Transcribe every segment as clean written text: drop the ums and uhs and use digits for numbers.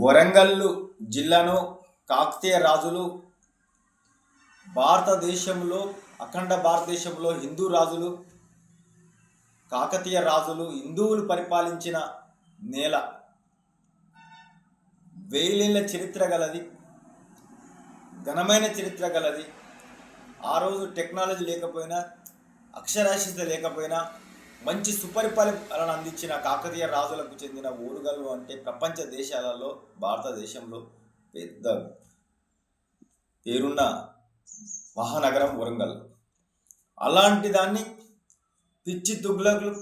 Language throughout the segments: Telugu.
వరంగల్ జిల్లాను కాకతీయ రాజులు భారతదేశంలో అఖండ భారతదేశంలో హిందూ రాజులు కాకతీయ రాజులు హిందువులు పరిపాలించిన నేల. వేలేళ్ల చరిత్ర గలది, ఘనమైన చరిత్ర గలది. ఆ రోజు టెక్నాలజీ లేకపోయినా, అక్షరాస్యత లేకపోయినా మంచి సుపరిపాలన అందించిన కాకతీయ రాజులకు చెందిన ఓరుగల్లు అంటే ప్రపంచ దేశాలలో భారతదేశంలో పెద్ద పేరున్న మహానగరం వరంగల్. అలాంటి దాన్ని పిచ్చి తుగ్లకులు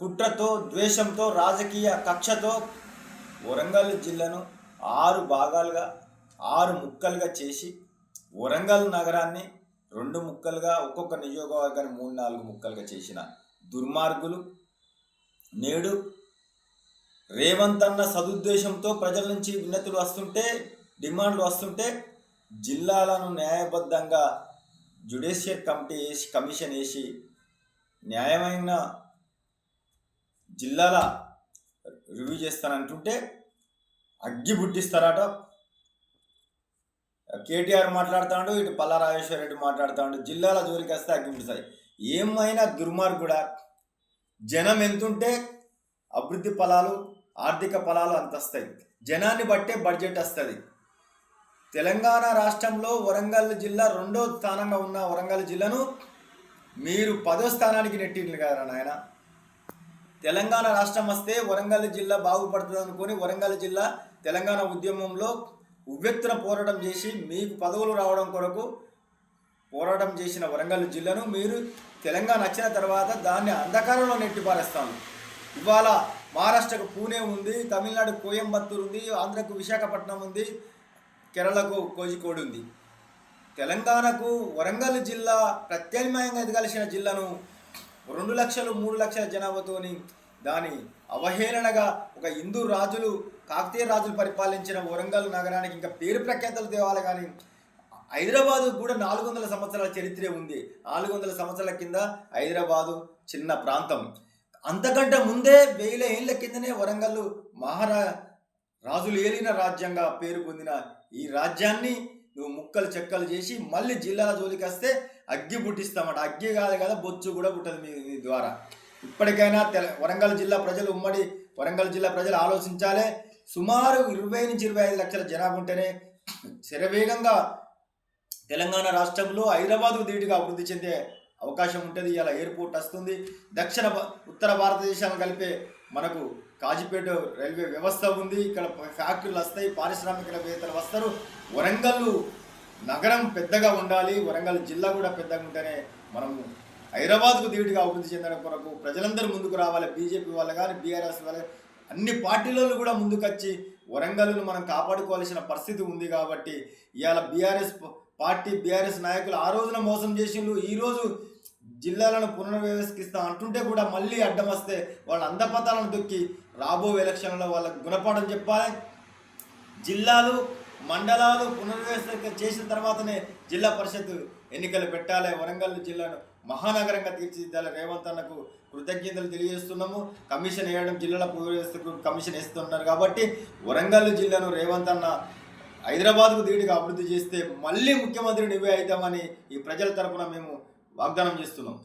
కుట్రతో, ద్వేషంతో, రాజకీయ కక్షతో వరంగల్ జిల్లాను 6 భాగాలుగా 6 ముక్కలుగా చేసి వరంగల్ నగరాన్ని 2 ముక్కలుగా, ఒక్కొక్క నియోజకవర్గాన్ని 3-4 ముక్కలుగా చేసిన దుర్మార్గులు నేడు రేవంత్ అన్న సదుద్దేశంతో ప్రజల నుంచి వినతులు వస్తుంటే, డిమాండ్లు వస్తుంటే జిల్లాలను న్యాయబద్ధంగా జ్యుడిషియల్ కమిషన్ వేసి న్యాయమైన జిల్లాల రివ్యూ చేస్తానంటుంటే అగ్గి బుట్టిస్తారట. కేటీఆర్ మాట్లాడుతాడు, ఇటు పల్లా రాజేశ్వర రెడ్డి మాట్లాడుతాడు. జిల్లాల జోలికి వస్తే అగ్గి బుట్టిస్తాయి. ఏమైనా దుర్మార్గుడా, జనం ఎంతుంటే అభివృద్ధి ఫలాలు, ఆర్థిక ఫలాలు అంత వస్తాయి. జనాన్ని బట్టే బడ్జెట్ వస్తుంది. తెలంగాణ రాష్ట్రంలో వరంగల్ జిల్లా 2వ స్థానంగా ఉన్న వరంగల్ జిల్లాను మీరు 10వ స్థానానికి నెట్టిండ్రు కదా నాయన. తెలంగాణ రాష్ట్రం వస్తే వరంగల్ జిల్లా బాగుపడుతుంది అనుకొని వరంగల్ జిల్లా తెలంగాణ ఉద్యమంలో ఉవ్వెత్తున పోరాటం చేసి మీకు పదవులు రావడం కొరకు పోరాటం చేసిన వరంగల్ జిల్లాను మీరు తెలంగాణ వచ్చిన తర్వాత దాన్ని అంధకారంలో నెట్టిపారేస్తాను. ఇవాళ మహారాష్ట్రకు పూణే ఉంది, తమిళనాడు కోయంబత్తూరు ఉంది, ఆంధ్రకు విశాఖపట్నం ఉంది, కేరళకు కోజికోడ్ ఉంది. తెలంగాణకు వరంగల్ జిల్లా ప్రత్యామ్నాయంగా ఎదగాల్సిన జిల్లాను 2 లక్షలు 3 లక్షల జనాభాతోని దాని అవహేళనగా ఒక హిందూ రాజులు, కాకతీయ రాజులు పరిపాలించిన వరంగల్ నగరానికి ఇంకా పేరు ప్రఖ్యాతలు తేవాలి. కానీ హైదరాబాదు కూడా 400 సంవత్సరాల చరిత్రే ఉంది. 400 సంవత్సరాల కింద హైదరాబాదు చిన్న ప్రాంతం. అంతకంటే ముందే 1000 ఏళ్ల కిందనే వరంగల్ రాజులు ఏలిన రాజ్యంగా పేరు పొందిన ఈ రాజ్యాన్ని నువ్వు ముక్కలు చెక్కలు చేసి మళ్ళీ జిల్లాల జోలికి వస్తే అగ్గి పుట్టిస్తామట. అగ్గి కాదు కదా, బొచ్చు కూడా పుట్టదు మీ ద్వారా. ఇప్పటికైనా వరంగల్ జిల్లా ప్రజలు, ఉమ్మడి వరంగల్ జిల్లా ప్రజలు ఆలోచించాలి. సుమారు 20 నుంచి 25 లక్షల జనాభా ఉంటేనే శరవేగంగా తెలంగాణ రాష్ట్రంలో హైదరాబాద్కు ధీటుగా అభివృద్ధి చెందే అవకాశం ఉంటుంది. ఇలా ఎయిర్పోర్ట్ వస్తుంది. ఉత్తర భారతదేశాలను కలిపే మనకు కాజీపేట రైల్వే వ్యవస్థ ఉంది. ఇక్కడ ఫ్యాక్టరీలు వస్తాయి, పారిశ్రామికవేత్తలు వస్తారు. వరంగల్ నగరం పెద్దగా ఉండాలి, వరంగల్ జిల్లా కూడా పెద్దగా ఉంటేనే మనము హైదరాబాద్కు ధీటుగా అభివృద్ధి చెందడం కొరకు ప్రజలందరూ ముందుకు రావాలి. బీజేపీ వాళ్ళు కానీ, బీఆర్ఎస్ వాళ్ళు, అన్ని పార్టీలలో కూడా ముందుకొచ్చి వరంగల్ను మనం కాపాడుకోవాల్సిన పరిస్థితి ఉంది. కాబట్టి ఇవాళ బీఆర్ఎస్ పార్టీ, బీఆర్ఎస్ నాయకులు ఆ రోజున మోసం చేసిండ్రు. ఈరోజు జిల్లాలను పునర్వ్యవస్థిస్తా అంటుంటే కూడా మళ్ళీ అడ్డం వస్తే వాళ్ళ అందపతాలను దొక్కి రాబో ఎలక్షన్లలో వాళ్ళకు గుణపాఠం చెప్పాలి. జిల్లాలు, మండలాలు పునర్వ్యవస్థ చేసిన తర్వాతనే జిల్లా పరిషత్ ఎన్నికలు పెట్టాలి. వరంగల్ జిల్లాను మహానగరంగా తీర్చిదిద్దాలి. రేవంత్ అన్నకు కృతజ్ఞతలు తెలియజేస్తున్నాము. కమిషన్ వేయడం, జిల్లాల పునర్వ్యవస్థకు కమిషన్ వేస్తున్నారు కాబట్టి వరంగల్ జిల్లాను రేవంత్ అన్న హైదరాబాద్కు ధీటుగా అభివృద్ధి చేస్తే మళ్ళీ ముఖ్యమంత్రి నువ్వే అవుతామని ఈ ప్రజల తరపున మేము వాగ్దానం చేస్తున్నాం.